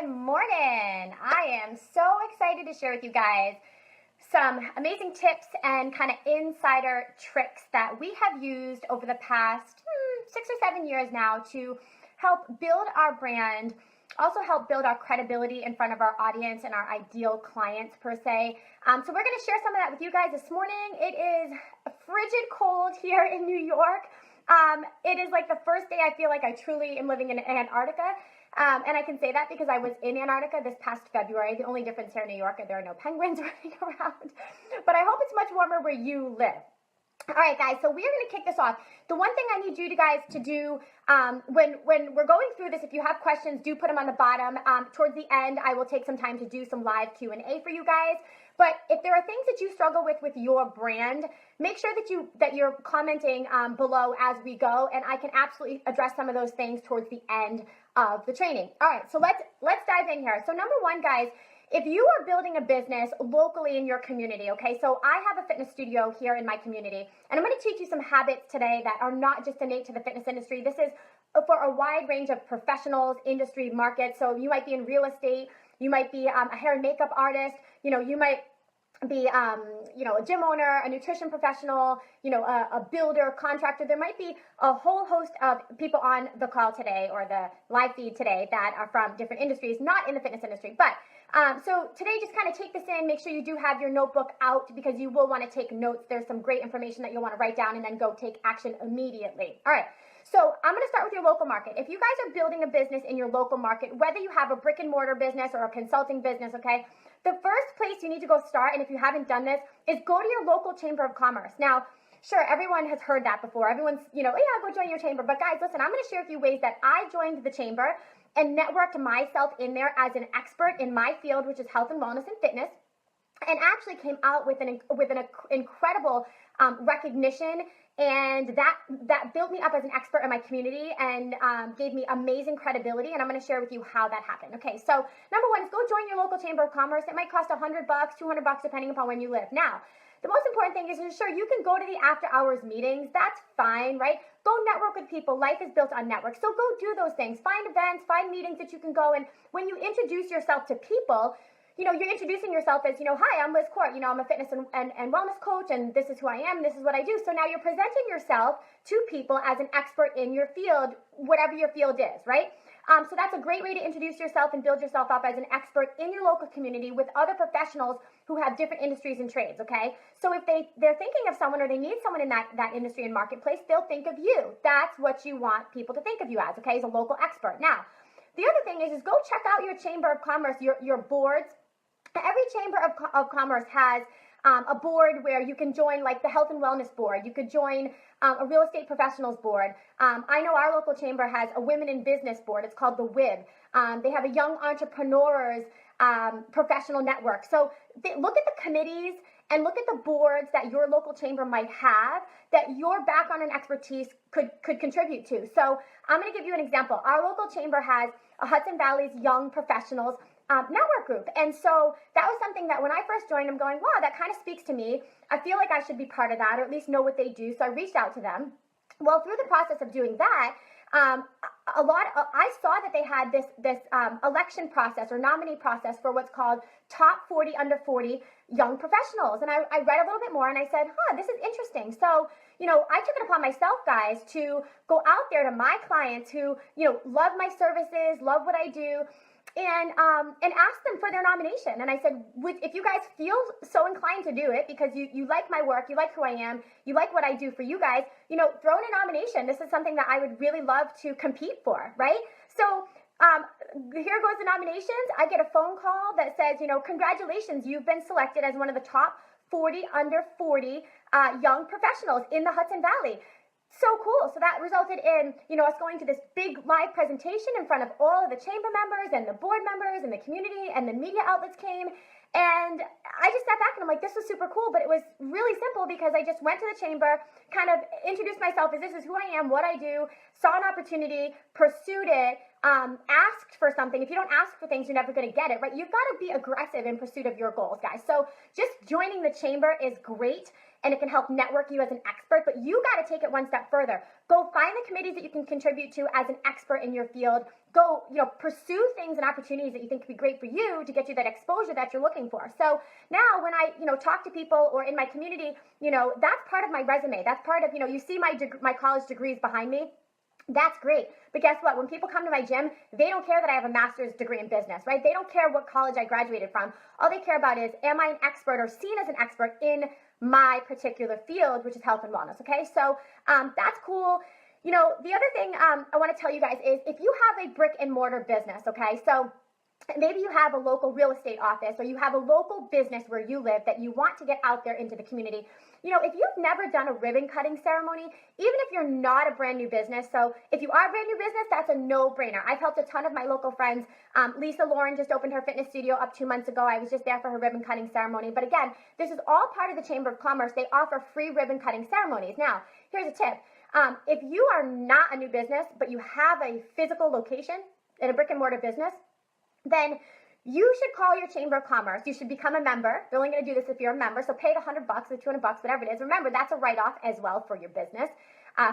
Good morning. I am so excited to share with you guys some amazing tips and kind of insider tricks that we have used over the past 6 or 7 years now to help build our brand, also help build our credibility in front of our audience and our ideal clients per se. So we're going to share some of that with you guys this morning. It is frigid cold here in New York. It is like the first day I feel like I truly am living in Antarctica. And I can say that because I was in Antarctica this past February. The only difference here in New York is there are no penguins running around. But I hope it's much warmer where you live. All right, guys, so we're going to kick this off. The one thing I need you guys to do when we're going through this, if you have questions, do put them on the bottom. Towards the end, I will take some time to do some live Q&A for you guys. But if there are things that you struggle with your brand, make sure that you're commenting below as we go, and I can absolutely address some of those things towards the end of the training. All right, so let's dive in here. So number one, guys, if you are building a business locally in your community, okay, so I have a fitness studio here in my community, and I'm going to teach you some habits today that are not just innate to the fitness industry. This is for a wide range of professionals, industry, markets. So you might be in real estate, you might be a hair and makeup artist, you might be a gym owner, a nutrition professional, a builder, contractor. There might be a whole host of people on the call today or the live feed today that are from different industries, not in the fitness industry. But so today, just kind of take this in. Make sure you do have your notebook out because you will want to take notes. There's some great information that you'll want to write down and then go take action immediately. All right. So I'm going to start with your local market. If you guys are building a business in your local market, whether you have a brick and mortar business or a consulting business, okay, the first place you need to go start, and if you haven't done this, is go to your local chamber of commerce. Now, sure, everyone has heard that before. Everyone's, yeah, go join your chamber. But guys, listen, I'm going to share a few ways that I joined the chamber and networked myself in there as an expert in my field, which is health and wellness and fitness, and actually came out with an incredible recognition, and that built me up as an expert in my community and gave me amazing credibility, and I'm going to share with you how that happened. Okay, so number one is go join your local chamber of commerce. It might cost $100, $200, depending upon when you live. Now, the most important thing is sure, you can go to the after hours meetings. That's fine, right? Go network with people. Life is built on network. So go do those things. Find events, find meetings that you can go. And when you introduce yourself to people, you're introducing yourself as, hi, I'm Liz Court. I'm a fitness and wellness coach, and this is who I am. This is what I do. So now you're presenting yourself to people as an expert in your field, whatever your field is, right? So that's a great way to introduce yourself and build yourself up as an expert in your local community with other professionals who have different industries and trades, okay? So if they're thinking of someone or they need someone in that industry and marketplace, they'll think of you. That's what you want people to think of you as, okay, as a local expert. Now, the other thing is go check out your chamber of commerce, your boards. Every chamber of commerce has a board where you can join, like the health and wellness board. You could join a real estate professionals board. I know our local chamber has a women in business board. It's called the WIB. They have a young entrepreneurs professional network. So look at the committees and look at the boards that your local chamber might have that your background and expertise could contribute to. So I'm going to give you an example. Our local chamber has a Hudson Valley's Young Professionals network group. And so that was something that when I first joined, I'm going, wow, that kind of speaks to me. I feel like I should be part of that, or at least know what they do. So I reached out to them. Well, through the process of doing that, I saw that they had this election process or nominee process for what's called top 40 under 40 young professionals. And I read a little bit more and I said, this is interesting. So, I took it upon myself, guys, to go out there to my clients who, love my services, love what I do, and ask them for their nomination. And I said, if you guys feel so inclined to do it because you like my work, you like who I am, you like what I do for you guys, throw in a nomination. This is something that I would really love to compete for, right? So here goes the nominations. I get a phone call that says, congratulations, you've been selected as one of the top 40 under 40 young professionals in the Hudson Valley. So cool. So that resulted in, us going to this big live presentation in front of all of the chamber members and the board members and the community, and the media outlets came. And I just sat back and I'm like, this was super cool, but it was really simple because I just went to the chamber, kind of introduced myself as this is who I am, what I do, saw an opportunity, pursued it, asked for something. If you don't ask for things, you're never going to get it, right? You've got to be aggressive in pursuit of your goals, guys. So just joining the chamber is great, and it can help network you as an expert, but you got to take it one step further. Go find the committees that you can contribute to as an expert in your field. Go, pursue things and opportunities that you think could be great for you to get you that exposure that you're looking for. So now when I, talk to people or in my community, that's part of my resume. That's part of, you see my college degrees behind me. That's great. But guess what? When people come to my gym, they don't care that I have a master's degree in business, right? They don't care what college I graduated from. All they care about is, am I an expert or seen as an expert in my particular field, which is health and wellness, okay? So that's cool. The other thing I want to tell you guys is if you have a brick and mortar business, okay? So maybe you have a local real estate office or you have a local business where you live that you want to get out there into the community. If you've never done a ribbon cutting ceremony, even if you're not a brand new business, so if you are a brand new business, that's a no-brainer. I've helped a ton of my local friends. Lisa Lauren just opened her fitness studio up 2 months ago. I was just there for her ribbon cutting ceremony. But again, this is all part of the Chamber of Commerce. They offer free ribbon cutting ceremonies. Now, here's a tip. If you are not a new business, but you have a physical location in a brick and mortar business, then you should call your Chamber of Commerce. You should become a member. They're only going to do this if you're a member. So pay the $100 or $200, whatever it is. Remember, that's a write-off as well for your business.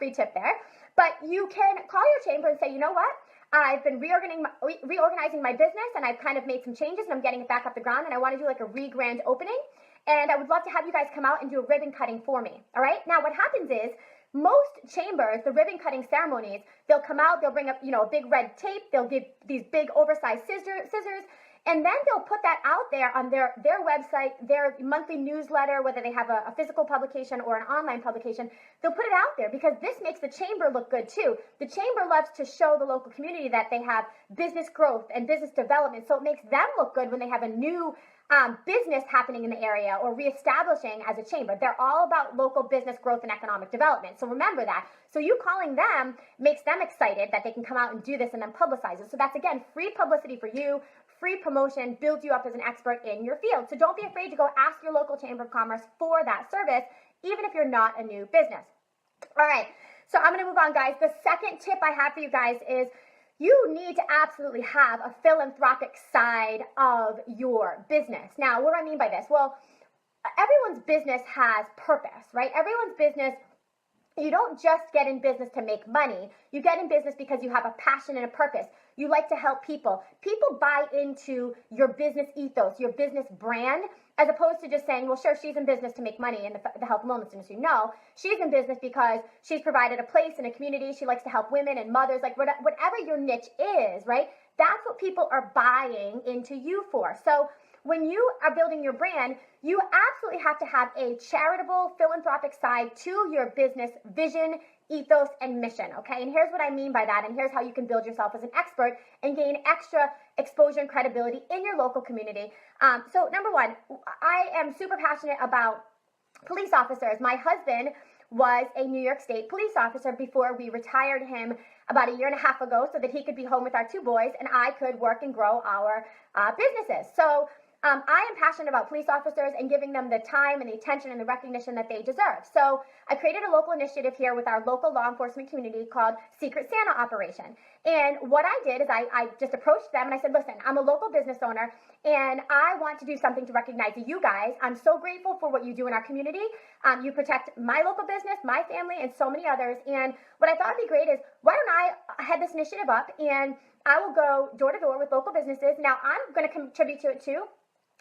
Free tip there. But you can call your chamber and say, you know what? I've been reorganizing my business and I've kind of made some changes and I'm getting it back off the ground and I want to do like a re-grand opening. And I would love to have you guys come out and do a ribbon cutting for me. All right? Now, what happens is most chambers, the ribbon cutting ceremonies, they'll come out, they'll bring up, a big red tape. They'll give these big oversized scissors. And then they'll put that out there on their website, their monthly newsletter, whether they have a physical publication or an online publication. They'll put it out there because this makes the chamber look good too. The chamber loves to show the local community that they have business growth and business development. So it makes them look good when they have a new business happening in the area or reestablishing as a chamber. They're all about local business growth and economic development. So remember that. So you calling them makes them excited that they can come out and do this and then publicize it. So that's, again, free publicity for you. Free promotion builds you up as an expert in your field. So don't be afraid to go ask your local Chamber of Commerce for that service, even if you're not a new business. All right, so I'm going to move on, guys. The second tip I have for you guys is you need to absolutely have a philanthropic side of your business. Now, what do I mean by this? Well, everyone's business has purpose, right? Everyone's business, you don't just get in business to make money. You get in business because you have a passion and a purpose. You like to help people. People buy into your business ethos, your business brand, as opposed to just saying, well, sure, she's in business to make money in the health and wellness industry. No, she's in business because she's provided a place in a community. She likes to help women and mothers, like whatever your niche is, right? That's what people are buying into you for. So when you are building your brand, you absolutely have to have a charitable, philanthropic side to your business vision, ethos, and mission, okay? And here's what I mean by that, and here's how you can build yourself as an expert and gain extra exposure and credibility in your local community. So number one, I am super passionate about police officers. My husband was a New York State police officer before we retired him about a year and a half ago so that he could be home with our 2 boys and I could work and grow our businesses. So I am passionate about police officers and giving them the time and the attention and the recognition that they deserve. So I created a local initiative here with our local law enforcement community called Secret Santa Operation. And what I did is I just approached them and I said, listen, I'm a local business owner and I want to do something to recognize you guys. I'm so grateful for what you do in our community. You protect my local business, my family, and so many others. And what I thought would be great is why don't I head this initiative up and I will go door to door with local businesses. Now I'm going to contribute to it too.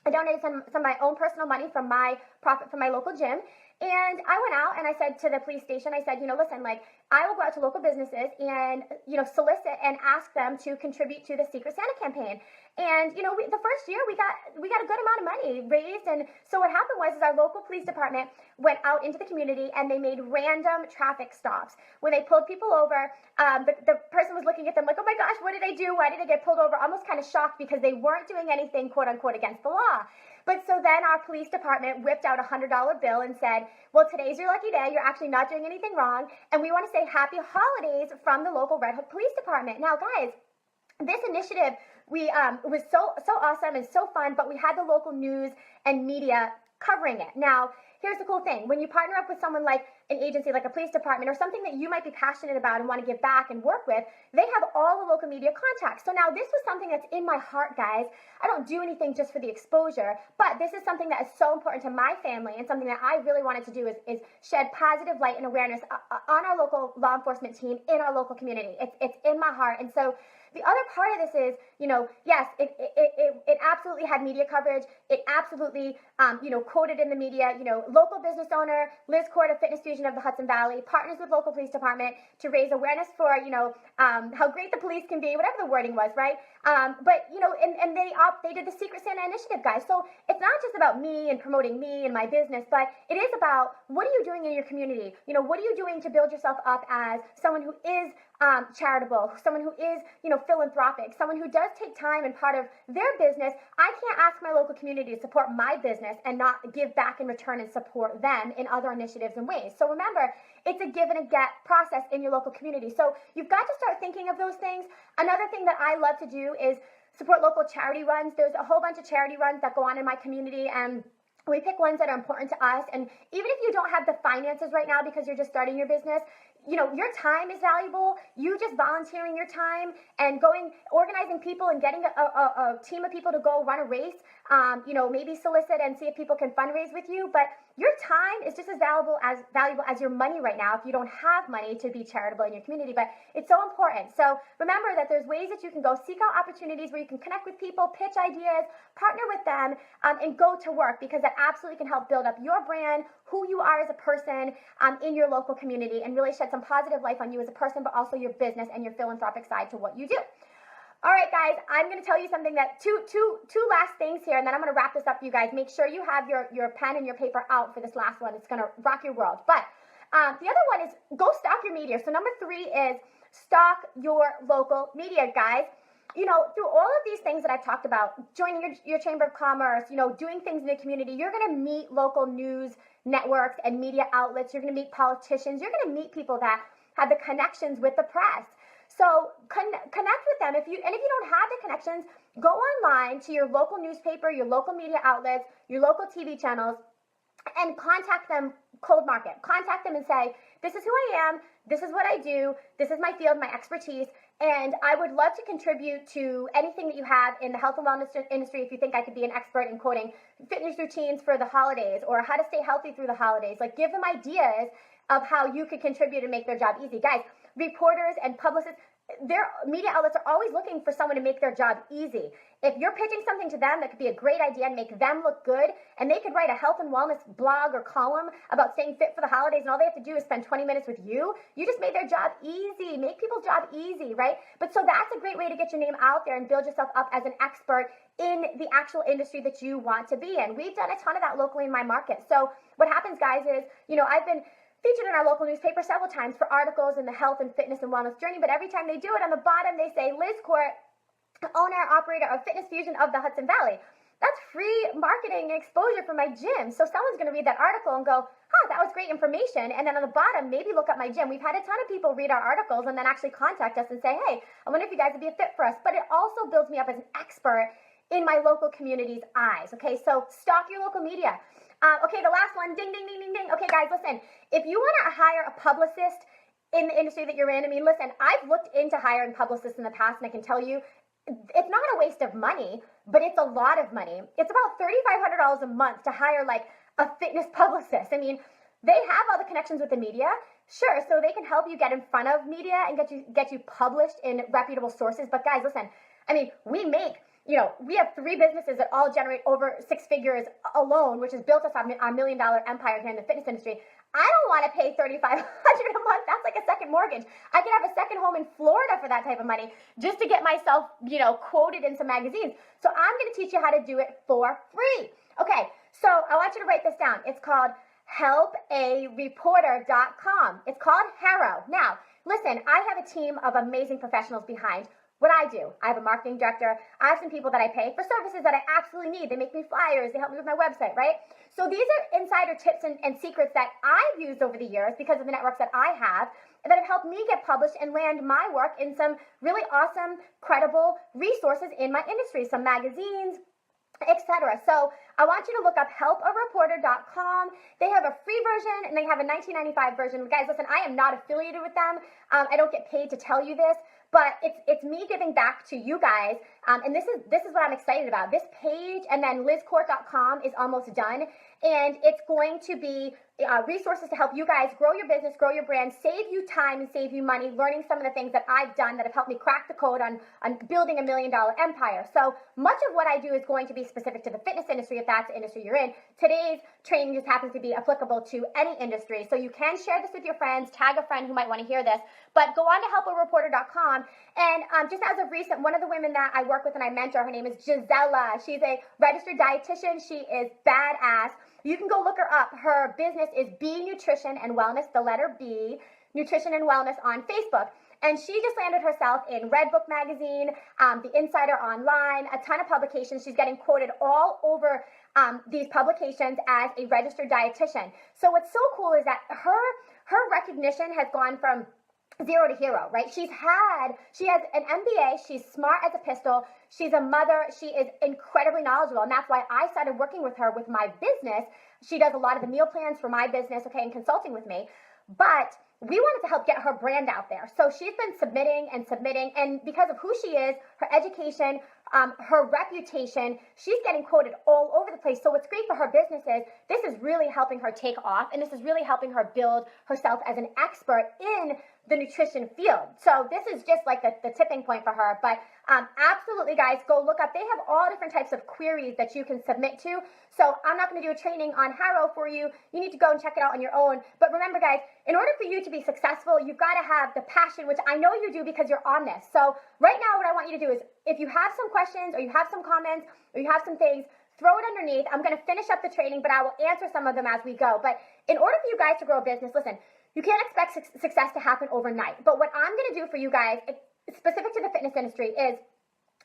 I donated some of my own personal money from my profit from my local gym. And I went out and I said to the police station, I said, listen, like I will go out to local businesses and, solicit and ask them to contribute to the Secret Santa campaign. And, the first year we got a good amount of money raised. And so what happened was our local police department went out into the community and they made random traffic stops. When they pulled people over, the person was looking at them like, oh my gosh, what did I do? Why did I get pulled over? Almost kind of shocked because they weren't doing anything, quote unquote, against the law. But so then our police department whipped out a $100 bill and said, well, today's your lucky day. You're actually not doing anything wrong. And we want to say happy holidays from the local Red Hook Police Department. Now, guys, this initiative, it was so awesome and so fun, but we had the local news and media covering it. Now, here's the cool thing. When you partner up with someone like an agency, like a police department, or something that you might be passionate about and want to give back and work with, they have all the local media contacts. So now this was something that's in my heart, guys. I don't do anything just for the exposure, but this is something that is so important to my family and something that I really wanted to do is shed positive light and awareness on our local law enforcement team in our local community. It's in my heart. And so the other part of this is, yes, it absolutely had media coverage. It absolutely, quoted in the media, local business owner, Liz Court of Fitness Fusion of the Hudson Valley, partners with local police department to raise awareness for, how great the police can be, whatever the wording was, right? But they did the Secret Santa initiative, guys. So it's not just about me and promoting me and my business, but it is about what are you doing in your community? What are you doing to build yourself up as someone who is charitable, someone who is, philanthropic, someone who does take time and part of their business. I can't ask my local community to support my business and not give back in return and support them in other initiatives and ways. So remember, it's a give and a get process in your local community. So you've got to start thinking of those things. Another thing that I love to do is support local charity runs. There's a whole bunch of charity runs that go on in my community, and we pick ones that are important to us. And even if you don't have the finances right now because you're just starting your business, your time is valuable. You just volunteering your time and organizing people and getting a team of people to go run a race, maybe solicit and see if people can fundraise with you. But your time is just as valuable as your money right now if you don't have money to be charitable in your community. But it's so important. So remember that there's ways that you can go seek out opportunities where you can connect with people, pitch ideas, partner with them, and go to work, because that absolutely can help build up your brand, who you are as a person in your local community, and really shed some positive life on you as a person, but also your business and your philanthropic side to what you do. All right, guys, I'm going to tell you something that two last things here, and then I'm going to wrap this up for you guys. Make sure you have your pen and your paper out for this last one. It's going to rock your world. But the other one is go stock your media. So number 3 is stock your local media, guys. Through all of these things that I've talked about, joining your chamber of commerce, doing things in the community, you're going to meet local news networks and media outlets. You're going to meet politicians. You're going to meet people that have the connections with the press. So connect with them. If you don't have the connections, go online to your local newspaper, your local media outlets, your local TV channels, and contact them cold market. Contact them and say, this is who I am, this is what I do, this is my field, my expertise, and I would love to contribute to anything that you have in the health and wellness industry. If you think I could be an expert in quoting fitness routines for the holidays or how to stay healthy through the holidays, give them ideas of how you could contribute and make their job easy. Guys, reporters and publicists, their media outlets are always looking for someone to make their job easy. If you're pitching something to them that could be a great idea and make them look good, and they could write a health and wellness blog or column about staying fit for the holidays, and all they have to do is spend 20 minutes with you, you just made their job easy. Make people's job easy, right? But so that's a great way to get your name out there and build yourself up as an expert in the actual industry that you want to be in. We've done a ton of that locally in my market. So what happens, guys, is, I've been featured in our local newspaper several times for articles in the health and fitness and wellness journey, but every time they do it, on the bottom they say Liz Court, owner, operator of Fitness Fusion of the Hudson Valley. That's free marketing and exposure for my gym. So someone's going to read that article and go, that was great information. And then on the bottom, maybe look up my gym. We've had a ton of people read our articles and then actually contact us and say, hey, I wonder if you guys would be a fit for us. But it also builds me up as an expert in my local community's eyes. Okay, so stock your local media. Okay, the last one, ding, ding, ding, ding, ding. Okay, guys, listen, if you want to hire a publicist in the industry that you're in, listen, I've looked into hiring publicists in the past, and I can tell you, it's not a waste of money, but it's a lot of money. It's about $3,500 a month to hire a fitness publicist. They have all the connections with the media, sure, so they can help you get in front of media and get you published in reputable sources. But guys, listen, we have 3 businesses that all generate over 6 figures alone, which has built us our $1 million empire here in the fitness industry. I don't want to pay $3,500 a month. That's like a second mortgage. I could have a second home in Florida for that type of money just to get myself, quoted in some magazines. So I'm going to teach you how to do it for free. Okay, so I want you to write this down. It's called helpareporter.com. It's called Harrow. Now, listen, I have a team of amazing professionals behind what I do. I have a marketing director. I have some people that I pay for services that I absolutely need. They make me flyers. They help me with my website, right? So these are insider tips and secrets that I've used over the years because of the networks that I have that have helped me get published and land my work in some really awesome, credible resources in my industry, some magazines, etc. So I want you to look up helpareporter.com. They have a free version and they have a $19.95 version. Guys, listen, I am not affiliated with them. I don't get paid to tell you this, but it's me giving back to you guys. And this is what I'm excited about. This page and then lizcourt.com is almost done. And it's going to be resources to help you guys grow your business, grow your brand, save you time and save you money, learning some of the things that I've done that have helped me crack the code on building $1 million empire. So much of what I do is going to be specific to the fitness industry, if that's the industry you're in. Today's training just happens to be applicable to any industry. So you can share this with your friends, tag a friend who might want to hear this, but go on to helpareporter.com. And just as of recent, one of the women that I work with and I mentor, her name is Gisela. She's a registered dietitian. She is badass. You can go look her up. Her business is B Nutrition and Wellness, the letter B, Nutrition and Wellness on Facebook. And she just landed herself in Redbook magazine, The Insider Online, a ton of publications. She's getting quoted all over these publications as a registered dietitian. So what's so cool is that her recognition has gone from zero to hero, right? She has an MBA. She's smart as a pistol. She's a mother. She is incredibly knowledgeable. And that's why I started working with her with my business. She does a lot of the meal plans for my business, okay, and consulting with me. But we wanted to help get her brand out there. So she's been submitting. And because of who she is, her education, her reputation, she's getting quoted all over the place. So what's great for her business is this is really helping her take off. And this is really helping her build herself as an expert in the nutrition field. So this is just like the tipping point for her. But absolutely, guys, go look up. They have all different types of queries that you can submit to. So I'm not going to do a training on Harrow for you. You need to go and check it out on your own. But remember, guys, in order for you to be successful, you've got to have the passion, which I know you do because you're on this. So right now, what I want you to do is if you have some questions or you have some comments or you have some things, throw it underneath. I'm going to finish up the training, but I will answer some of them as we go. But in order for you guys to grow a business, listen, you can't expect success to happen overnight. But what I'm going to do for you guys, specific to the fitness industry, is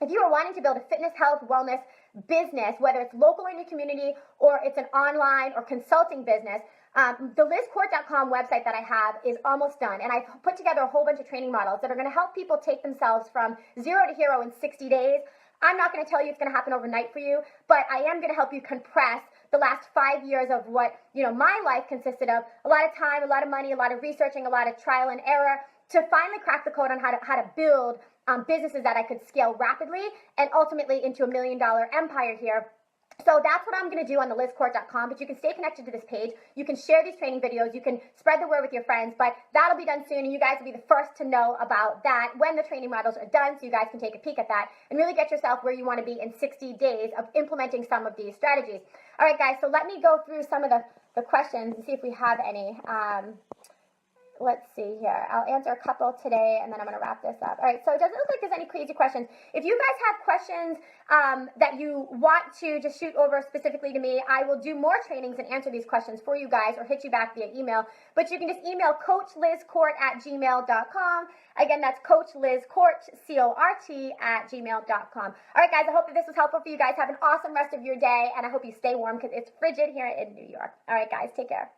if you are wanting to build a fitness, health, wellness business, whether it's local in your community or it's an online or consulting business, the lizcourt.com website that I have is almost done. And I've put together a whole bunch of training models that are going to help people take themselves from zero to hero in 60 days. I'm not going to tell you it's going to happen overnight for you, but I am going to help you compress the last 5 years of what, my life consisted of. A lot of time, a lot of money, a lot of researching, a lot of trial and error to finally crack the code on how to build businesses that I could scale rapidly and ultimately into $1 million empire here. So that's what I'm going to do on the lizcourt.com, but you can stay connected to this page. You can share these training videos. You can spread the word with your friends, but that'll be done soon, and you guys will be the first to know about that when the training models are done, so you guys can take a peek at that and really get yourself where you want to be in 60 days of implementing some of these strategies. All right, guys, so let me go through some of the questions and see if we have any. Let's see here. I'll answer a couple today, and then I'm going to wrap this up. All right, so it doesn't look like there's any crazy questions. If you guys have questions that you want to just shoot over specifically to me, I will do more trainings and answer these questions for you guys or hit you back via email. But you can just email coachlizcourt@gmail.com. Again, that's coachlizcourt, CORT, @gmail.com. All right, guys, I hope that this was helpful for you guys. Have an awesome rest of your day, and I hope you stay warm because it's frigid here in New York. All right, guys, take care.